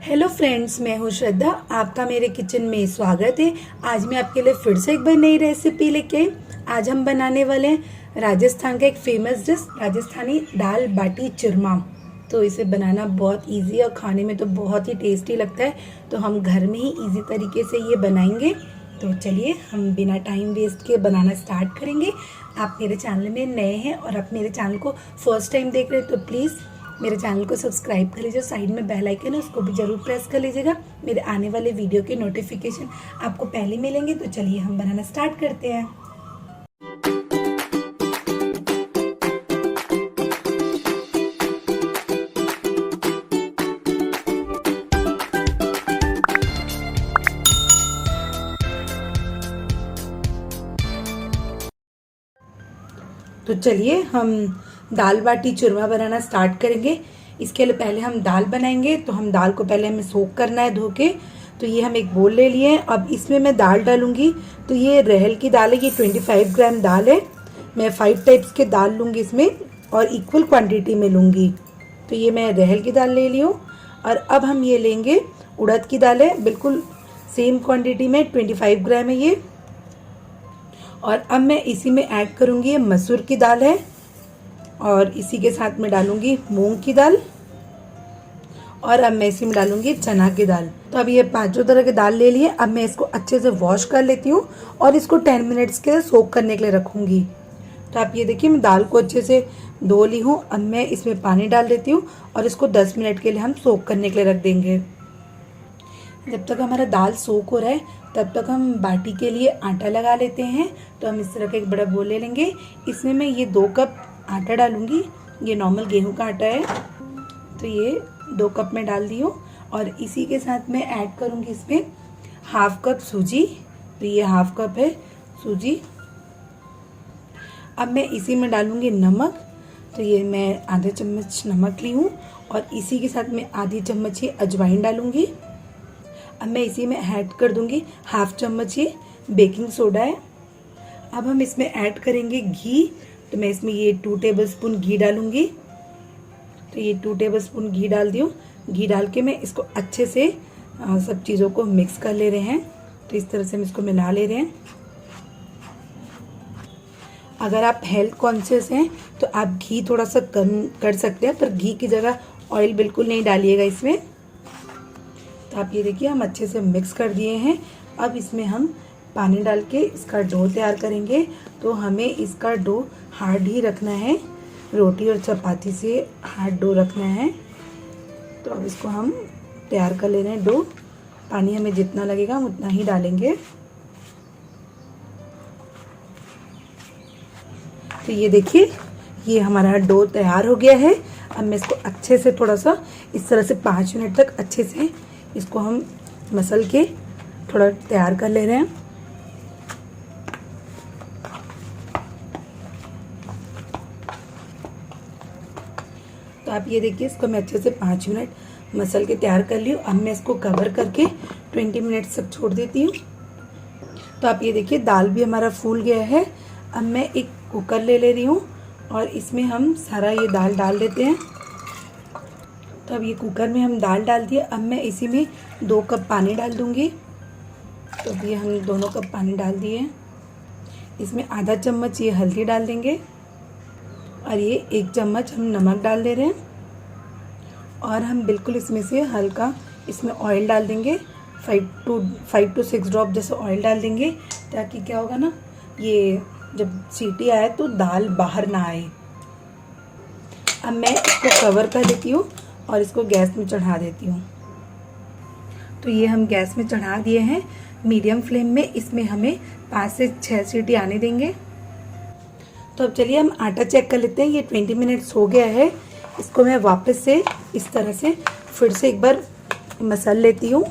Hello friends, मैं हूँ श्रद्धा। आपका मेरे किचन में स्वागत है। आज मैं आपके लिए फिर से एक बार नई रेसिपी लेके आई। आज हम बनाने वाले हैं राजस्थान का एक फेमस डिश, राजस्थानी दाल बाटी चूरमा। तो इसे बनाना बहुत इजी है और खाने में तो बहुत ही टेस्टी लगता है। तो हम घर में ही इजी तरीके से ये बनाएंगे। तो चलिए हम बिना टाइम वेस्ट किए बनाना स्टार्ट करेंगे। आप मेरे चैनल में नए हैं और आप मेरे चैनल को फर्स्ट टाइम देख रहे हैं तो प्लीज़ मेरे चैनल को सब्सक्राइब कर लीजिए। साइड में बेल आइकन है, उसको भी जरूर प्रेस कर लीजिएगा। मेरे आने वाले वीडियो के नोटिफिकेशन आपको पहले मिलेंगे। तो चलिए हम बनाना स्टार्ट करते हैं। तो चलिए हम दाल बाटी चूरमा बनाना स्टार्ट करेंगे। इसके लिए पहले हम दाल बनाएंगे। तो हम दाल को पहले हमें सोक करना है धो के। तो ये हम एक बोल ले लिए हैं। अब इसमें मैं दाल डालूंगी। तो ये रहल की दाल है, ये 25 ग्राम दाल है। मैं 5 टाइप्स के दाल लूँगी इसमें और इक्वल क्वांटिटी में लूँगी। तो ये मैं रहल की दाल ले ली हूँ। और अब हम ये लेंगे उड़द की दाल है, बिल्कुल सेम क्वान्टिटी में 25 ग्राम है ये। और अब मैं इसी में ऐड करूँगी, ये मसूर की दाल है और इसी के साथ में डालूंगी मूंग की दाल। और अब मैं इसी में डालूंगी चना की दाल। तो अब ये पांचों तरह की दाल ले लिए। अब मैं इसको अच्छे से वॉश कर लेती हूँ और इसको 10 मिनट्स के लिए सोक करने के लिए रखूंगी। तो आप ये देखिए मैं दाल को अच्छे से धो ली हूँ। अब मैं इसमें पानी डाल देती हूँ और इसको 10 मिनट के लिए हम सोक करने के लिए रख देंगे। जब तक हमारा दाल सोक हो रहा है तब तक हम बाटी के लिए आटा लगा लेते हैं। तो हम इस तरह का एक बड़ा बोल ले लेंगे। इसमें मैं ये 2 कप आटा डालूंगी। ये नॉर्मल गेहूं का आटा है। तो ये 2 कप में डाल दी हूँ। और इसी के साथ मैं ऐड करूँगी इसमें हाफ कप सूजी। तो ये हाफ कप है सूजी। अब मैं इसी में डालूंगी नमक। तो ये मैं आधा चम्मच नमक ली हूँ और इसी के साथ मैं आधी चम्मच ही अजवाइन डालूंगी। अब मैं इसी में ऐड कर दूंगी हाफ चम्मच ये बेकिंग सोडा है। अब हम इसमें ऐड करेंगे घी। तो मैं इसमें ये 2 टेबलस्पून घी डालूंगी। तो ये 2 टेबलस्पून घी डाल दी हूँ। घी डाल के मैं इसको अच्छे से सब चीज़ों को मिक्स कर ले रहे हैं। तो इस तरह से हम इसको मिला ले रहे हैं। अगर आप हेल्थ कॉन्शियस हैं तो आप घी थोड़ा सा कम कर सकते हैं, पर घी की जगह ऑयल बिल्कुल नहीं डालिएगा इसमें। तो आप ये देखिए हम अच्छे से मिक्स कर दिए हैं। अब इसमें हम पानी डाल के इसका डो तैयार करेंगे। तो हमें इसका डो हार्ड ही रखना है, रोटी और चपाती से हार्ड डो रखना है। तो अब इसको हम तैयार कर ले रहे हैं डो। पानी हमें जितना लगेगा हम उतना ही डालेंगे। तो ये देखिए ये हमारा डो तैयार हो गया है। अब मैं इसको अच्छे से थोड़ा सा इस तरह से 5 मिनट तक अच्छे से इसको हम मसल के थोड़ा तैयार कर ले रहे हैं। तो आप ये देखिए इसको मैं अच्छे से 5 मिनट मसल के तैयार कर ली हूँ। अब मैं इसको कवर करके 20 मिनट तक छोड़ देती हूँ। तो आप ये देखिए दाल भी हमारा फूल गया है। अब मैं एक कुकर ले रही हूँ और इसमें हम सारा ये दाल डाल देते हैं। तो अब ये कुकर में हम दाल डाल दिए। अब मैं इसी में 2 कप पानी डाल दूँगी। तो ये हम दोनों कप पानी डाल दिए। इसमें आधा चम्मच ये हल्दी डाल देंगे और ये 1 चम्मच हम नमक डाल दे रहे हैं। और हम बिल्कुल इसमें से हल्का इसमें ऑयल डाल देंगे। 5 to 6 ड्रॉप जैसे ऑयल डाल देंगे, ताकि क्या होगा ना, ये जब सीटी आए तो दाल बाहर ना आए। अब मैं इसको कवर कर देती हूँ और इसको गैस में चढ़ा देती हूँ। तो ये हम गैस में चढ़ा दिए हैं मीडियम फ्लेम में। इसमें हमें 5 से 6 सीटी आने देंगे। तो अब चलिए हम आटा चेक कर लेते हैं। ये 20 मिनट्स हो गया है। इसको मैं वापस से इस तरह से फिर से एक बार मसल लेती हूँ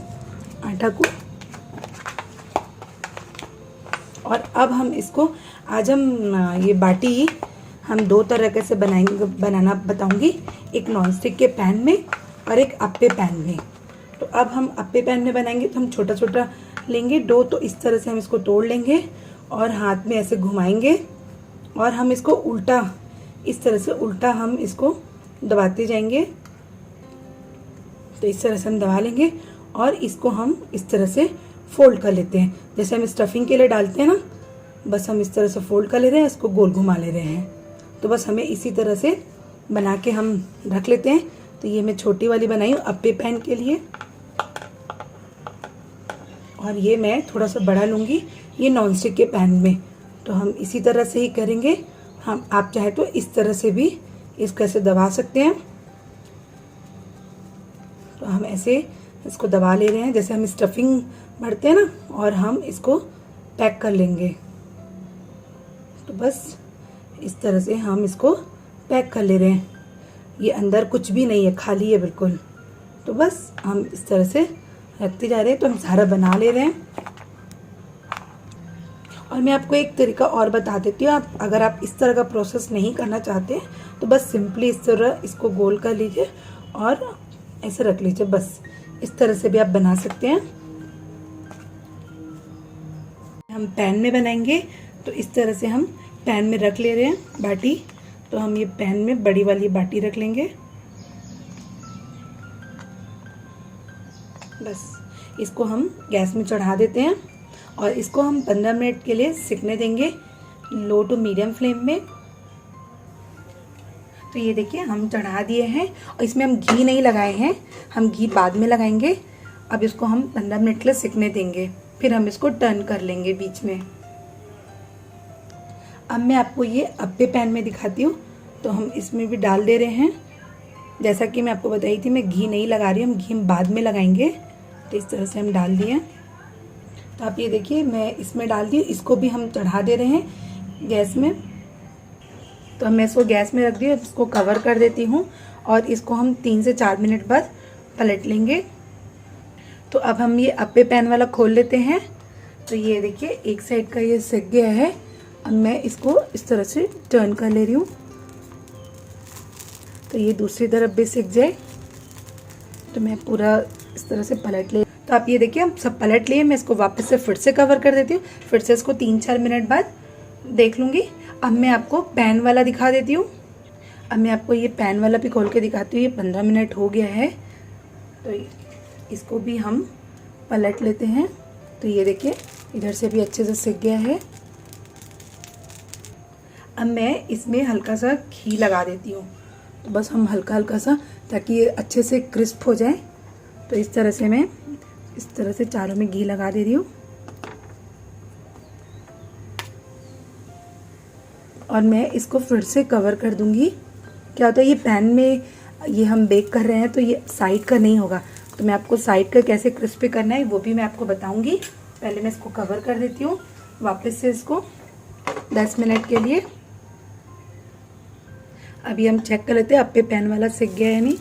आटा को। और अब हम इसको आज हम ये बाटी हम 2 तरह से बनाना बताऊंगी। एक नॉनस्टिक के पैन में और एक अप्पे पैन में। तो अब हम अप्पे पैन में बनाएंगे तो हम छोटा छोटा लेंगे डो। तो इस तरह से हम इसको तोड़ लेंगे और हाथ में ऐसे घुमाएंगे और हम इसको उल्टा इस तरह से उल्टा हम इसको दबाते जाएंगे। तो इस तरह से हम दबा लेंगे और इसको हम इस तरह से फोल्ड कर लेते हैं, जैसे हम स्टफिंग के लिए डालते हैं ना, बस हम इस तरह से फोल्ड कर ले रहे हैं, इसको गोल घुमा ले रहे हैं। तो बस हमें इसी तरह से बना के हम रख लेते हैं। तो ये मैं छोटी वाली बनाई हूँ अप्पे पैन के लिए, और ये मैं थोड़ा सा बड़ा लूँगी ये नॉनस्टिक के पैन में। तो हम इसी तरह से ही करेंगे। हम आप चाहे तो इस तरह से भी इसको ऐसे दबा सकते हैं। तो हम ऐसे इसको दबा ले रहे हैं, जैसे हम स्टफिंग भरते हैं ना, और हम इसको पैक कर लेंगे। तो बस इस तरह से हम इसको पैक कर ले रहे हैं। ये अंदर कुछ भी नहीं है, खाली है बिल्कुल। तो बस हम इस तरह से रखते जा रहे हैं। तो हम सारा बना ले रहे हैं। और मैं आपको एक तरीका और बता देती हूँ, आप अगर आप इस तरह का प्रोसेस नहीं करना चाहते तो बस सिंपली इस तरह इसको गोल कर लीजिए और ऐसे रख लीजिए। बस इस तरह से भी आप बना सकते हैं। हम पैन में बनाएंगे तो इस तरह से हम पैन में रख ले रहे हैं बाटी। तो हम ये पैन में बड़ी वाली बाटी रख लेंगे। बस इसको हम गैस में चढ़ा देते हैं और इसको हम 15 मिनट के लिए सिकने देंगे लो टू मीडियम फ्लेम में। तो ये देखिए हम चढ़ा दिए हैं और इसमें हम घी नहीं लगाए हैं, हम घी बाद में लगाएंगे। अब इसको हम 15 मिनट के लिए सिकने देंगे, फिर हम इसको टर्न कर लेंगे बीच में। अब मैं आपको ये अप्पे पैन में दिखाती हूँ। तो हम इसमें भी डाल दे रहे हैं, जैसा कि मैं आपको बताई थी मैं घी नहीं लगा रही हूँ, हम घी बाद में लगाएंगे। तो इस तरह से हम डाल दिए। तो आप ये देखिए मैं इसमें डाल दी, इसको भी हम चढ़ा दे रहे हैं गैस में। तो मैं इसको गैस में रख दी, इसको कवर कर देती हूँ और इसको हम 3 से 4 मिनट बाद पलट लेंगे। तो अब हम ये अप्पे पैन वाला खोल लेते हैं। तो ये देखिए एक साइड का ये सिक गया है। अब मैं इसको इस तरह से टर्न कर ले रही हूँ, तो ये दूसरी तरफ भी सिक जाए। तो मैं पूरा इस तरह से पलट ले। तो आप ये देखिए हम सब पलट लिए। मैं इसको वापस से फिर से कवर कर देती हूँ, फिर से इसको 3-4 मिनट बाद देख लूँगी। अब मैं आपको पैन वाला दिखा देती हूँ। अब मैं आपको ये पैन वाला भी खोल के दिखाती हूँ। ये 15 मिनट हो गया है। तो इसको भी हम पलट लेते हैं। तो ये देखिए इधर से भी अच्छे से सिक गया है। अब मैं इसमें हल्का सा घी लगा देती हूँ। तो बस हम हल्का हल्का सा, ताकि ये अच्छे से क्रिस्प हो जाए। तो इस तरह से मैं इस तरह से चारों में घी लगा दे रही हूँ। और मैं इसको फिर से कवर कर दूंगी। क्या होता है ये पैन में ये हम बेक कर रहे हैं तो ये साइड का नहीं होगा। तो मैं आपको साइड का कैसे क्रिस्पी करना है वो भी मैं आपको बताऊंगी। पहले मैं इसको कवर कर देती हूँ वापस से इसको 10 मिनट के लिए। अभी हम चेक कर लेते हैं अप्पे पैन वाला सिक गया है नहीं।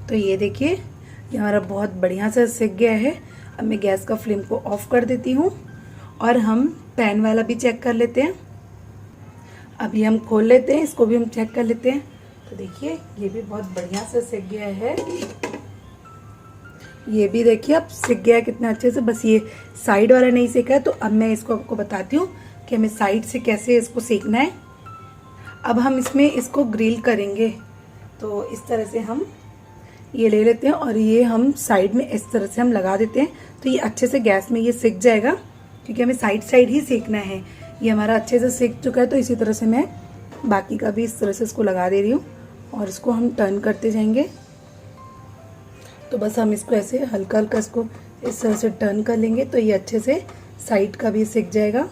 तो ये देखिए ये हमारा बहुत बढ़िया से सिक गया है। अब मैं गैस का फ्लेम को ऑफ कर देती हूँ और हम पैन वाला भी चेक कर लेते हैं। अभी हम खोल लेते हैं, इसको भी हम चेक कर लेते हैं। तो देखिए ये भी बहुत बढ़िया से सिक गया है। ये भी देखिए अब सिक गया है कितना अच्छे से। बस ये साइड वाला नहीं सेका है। तो अब मैं इसको आपको बताती हूँ कि हमें साइड से कैसे इसको सेकना है। अब हम इसमें इसको ग्रिल करेंगे। तो इस तरह से हम ये ले लेते हैं और ये हम साइड में इस तरह से हम लगा देते हैं। तो ये अच्छे से गैस में ये सिक जाएगा, क्योंकि हमें साइड साइड ही सेकना है। ये हमारा अच्छे से सिक चुका है। तो इसी तरह से मैं बाकी का भी इस तरह से इसको लगा दे रही हूँ और इसको हम टर्न करते जाएंगे। तो बस हम इसको ऐसे हल्का हल्का इसको इस तरह से टर्न कर लेंगे तो ये अच्छे से साइड का भी सिक जाएगा।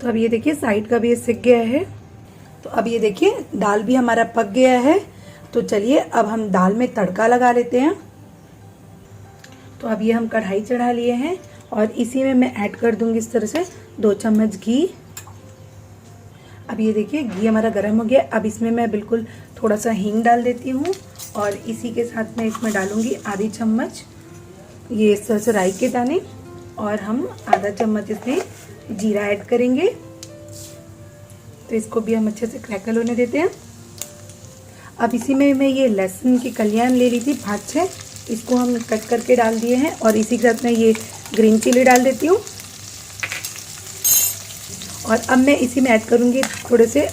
तो अब ये देखिए साइड का भी ये सिक गया है। तो अब ये देखिए दाल भी हमारा पक गया है। तो चलिए अब हम दाल में तड़का लगा लेते हैं। तो अब ये हम कढ़ाई चढ़ा लिए हैं और इसी में मैं ऐड कर दूंगी इस तरह से 2 चम्मच घी। अब ये देखिए घी हमारा गर्म हो गया। अब इसमें मैं बिल्कुल थोड़ा सा हींग डाल देती हूँ और इसी के साथ मैं इसमें डालूंगी आधी चम्मच ये इस तरह से राई के दाने और हम आधा चम्मच इसमें जीरा ऐड करेंगे। तो इसको भी हम अच्छे से क्रैकल होने देते हैं। अब इसी में मैं ये लहसुन की कलियां ले ली थी 5-6, इसको हम कट करके डाल दिए हैं और इसी के साथ मैं ये ग्रीन चिली डाल देती हूँ। और अब मैं इसी में ऐड करूँगी थोड़े से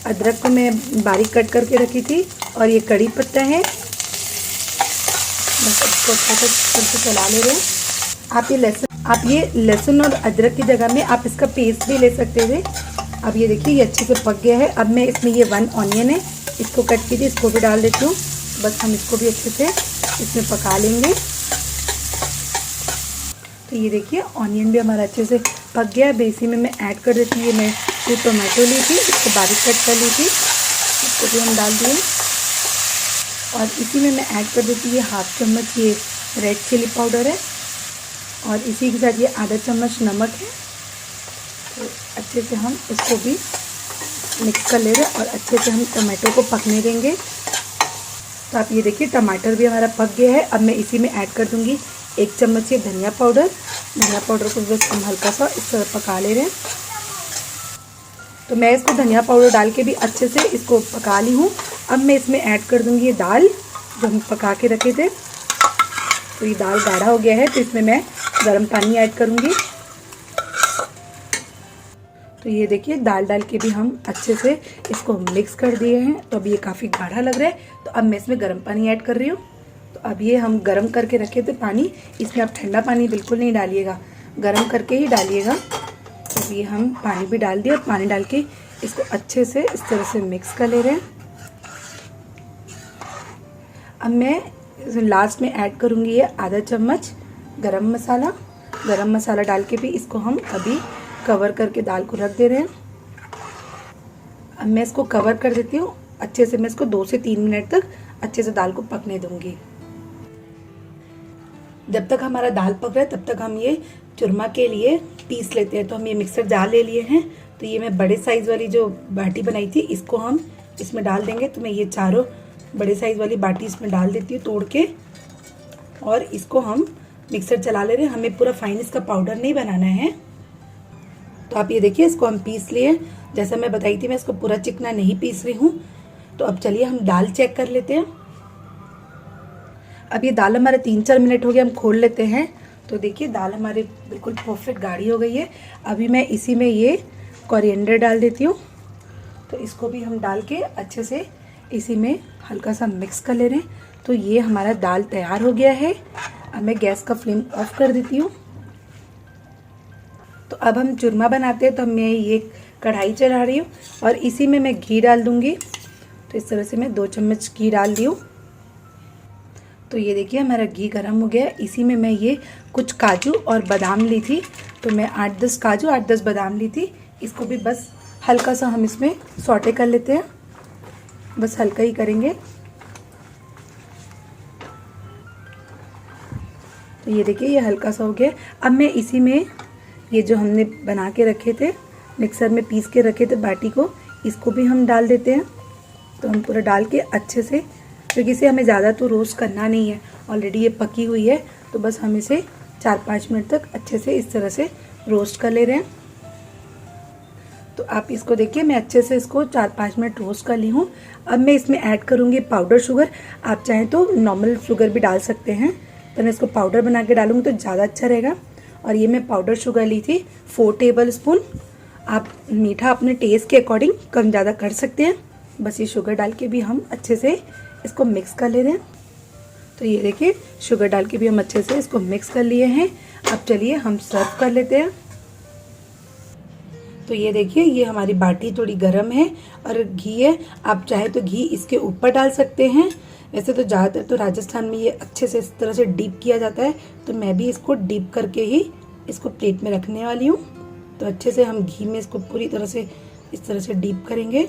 अदरक को मैं बारीक कट करके रखी थी और ये कड़ी पत्ता है। बस इसको अच्छे से चला ले रहे हैं। आप ये लहसुन और अदरक की जगह में आप इसका पेस्ट भी ले सकते थे। अब ये देखिए ये अच्छे से पक गया है। अब मैं इसमें ये 1 ऑनियन है, इसको कट कीजिए, इसको भी डाल देती हूँ। बस हम इसको भी अच्छे से इसमें पका लेंगे। तो ये देखिए ऑनियन भी हमारा अच्छे से पक गया। अब इसी में मैं ऐड कर देती हूँ, ये मैं 2 टोमेटो ली थी, इसको बारीक कट कर ली थी, इसको भी हम डाल दिए। और इसी में मैं ऐड कर देती हूँ ये 1/2 चम्मच ये रेड चिली पाउडर है और इसी के साथ ये आधा चम्मच नमक है। तो अच्छे से हम इसको भी मिक्स कर ले रहे हैं और अच्छे से हम टमाटो को पकने देंगे। तो आप ये देखिए टमाटर भी हमारा पक गया है। अब मैं इसी में ऐड कर दूंगी 1 चम्मच ये धनिया पाउडर को बस हम हल्का सा इस तरह पका ले रहे हैं। तो मैं इसको धनिया पाउडर डाल के भी अच्छे से इसको पका ली हूँ। अब मैं इसमें ऐड कर दूंगी ये दाल जो हम पका के रखे थे। तो ये दाल गाढ़ा हो गया है, तो इसमें मैं गर्म पानी ऐड करूँगी। तो ये देखिए दाल डाल के भी हम अच्छे से इसको मिक्स कर दिए हैं। तो अब ये काफ़ी गाढ़ा लग रहा है, तो अब मैं इसमें गर्म पानी ऐड कर रही हूँ। तो अब ये हम गर्म करके रखे थे पानी, इसमें आप ठंडा पानी बिल्कुल नहीं डालिएगा, गर्म करके ही डालिएगा। तो ये हम पानी भी डाल दिया और पानी डाल के इसको अच्छे से इस तरह से मिक्स कर ले रहे हैं। अब मैं लास्ट में ऐड करूँगी ये आधा चम्मच गरम मसाला डाल के भी इसको हम अभी कवर करके दाल को रख दे रहे हैं। अब मैं इसको कवर कर देती हूँ अच्छे से। मैं इसको 2 से 3 मिनट तक अच्छे से दाल को पकने दूंगी। जब तक हमारा दाल पक रहा है तब तक हम ये चूरमा के लिए पीस लेते हैं। तो हम ये मिक्सर जार ले लिए हैं। तो ये मैं बड़े साइज़ वाली जो बाटी बनाई थी इसको हम इसमें डाल देंगे। तो मैं ये चारों बड़े साइज़ वाली बाटी इसमें डाल देती हूँ तोड़ के, और इसको हम मिक्सर चला ले रहे हैं। हमें पूरा फाइन इसका पाउडर नहीं बनाना है। तो आप ये देखिए इसको हम पीस लिए। जैसा मैं बताई थी मैं इसको पूरा चिकना नहीं पीस रही हूँ। तो अब चलिए हम दाल चेक कर लेते हैं। अब ये दाल हमारे 3-4 मिनट हो गए, हम खोल लेते हैं। तो देखिए दाल हमारी बिल्कुल परफेक्ट गाढ़ी हो गई है। अभी मैं इसी में ये कोरिएंडर डाल देती हूँ। तो इसको भी हम डाल के अच्छे से इसी में हल्का सा मिक्स कर ले रहे हैं। तो ये हमारा दाल तैयार हो गया है। अब मैं गैस का फ्लेम ऑफ कर देती हूँ। तो अब हम चूरमा बनाते हैं। तो मैं ये कढ़ाई चढ़ा रही हूँ और इसी में मैं घी डाल दूँगी। तो इस तरह से मैं 2 चम्मच घी डाल दी हूँ। तो ये देखिए हमारा घी गर्म हो गया है। इसी में मैं ये कुछ काजू और बादाम ली थी। तो मैं 8-10 काजू 8-10 बादाम ली थी। इसको भी बस हल्का सा हम इसमें सौटे कर लेते हैं, बस हल्का ही करेंगे। तो ये देखिए ये हल्का सा हो गया। अब मैं इसी में ये जो हमने बना के रखे थे, मिक्सर में पीस के रखे थे बाटी को, इसको भी हम डाल देते हैं। तो हम पूरा डाल के अच्छे से, क्योंकि इसे हमें ज़्यादा तो रोस्ट करना नहीं है, ऑलरेडी ये पकी हुई है। तो बस हम इसे 4-5 मिनट तक अच्छे से इस तरह से रोस्ट कर ले रहे हैं। तो आप इसको देखिए मैं अच्छे से इसको 4-5 मिनट रोस्ट कर ली हूँ। अब मैं इसमें ऐड करूँगी पाउडर शुगर। आप चाहें तो नॉर्मल शुगर भी डाल सकते हैं, तो मैं इसको पाउडर बना के डालूँगी तो ज़्यादा अच्छा रहेगा। और ये मैं पाउडर शुगर ली थी 4 टेबल स्पून। आप मीठा अपने टेस्ट के अकॉर्डिंग कम ज़्यादा कर सकते हैं। बस ये शुगर डाल के भी हम अच्छे से इसको मिक्स कर ले रहे हैं। तो ये देखिए शुगर डाल के भी हम अच्छे से इसको मिक्स कर लिए हैं। अब चलिए हम सर्व कर लेते हैं। तो ये देखिए ये हमारी बाटी थोड़ी गर्म है और घी है। आप चाहे तो घी इसके ऊपर डाल सकते हैं। वैसे तो ज़्यादातर तो राजस्थान में ये अच्छे से इस तरह से डीप किया जाता है। तो मैं भी इसको डीप करके ही इसको प्लेट में रखने वाली हूँ। तो अच्छे से हम घी में इसको पूरी तरह से इस तरह से डीप करेंगे।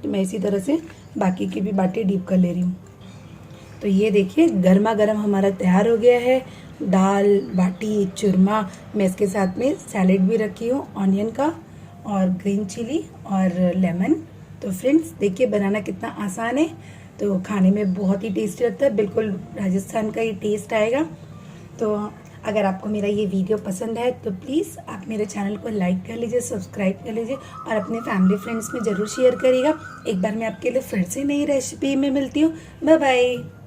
तो मैं इसी तरह से बाकी की भी बाटी डीप कर ले रही हूँ। तो ये देखिए गर्मा गर्म हमारा तैयार हो गया है दाल बाटी चूरमा। मैं इसके साथ में सैलेड भी रखी हूँ, ऑनियन का और ग्रीन चिली और लेमन। तो फ्रेंड्स देखिए बनाना कितना आसान है, तो खाने में बहुत ही टेस्टी लगता है, बिल्कुल राजस्थान का ही टेस्ट आएगा। तो अगर आपको मेरा ये वीडियो पसंद है तो प्लीज़ आप मेरे चैनल को लाइक कर लीजिए, सब्सक्राइब कर लीजिए और अपने फैमिली फ्रेंड्स में ज़रूर शेयर करिएगा। एक बार मैं आपके लिए फिर से नई रेसिपी में मिलती हूँ। Bye bye.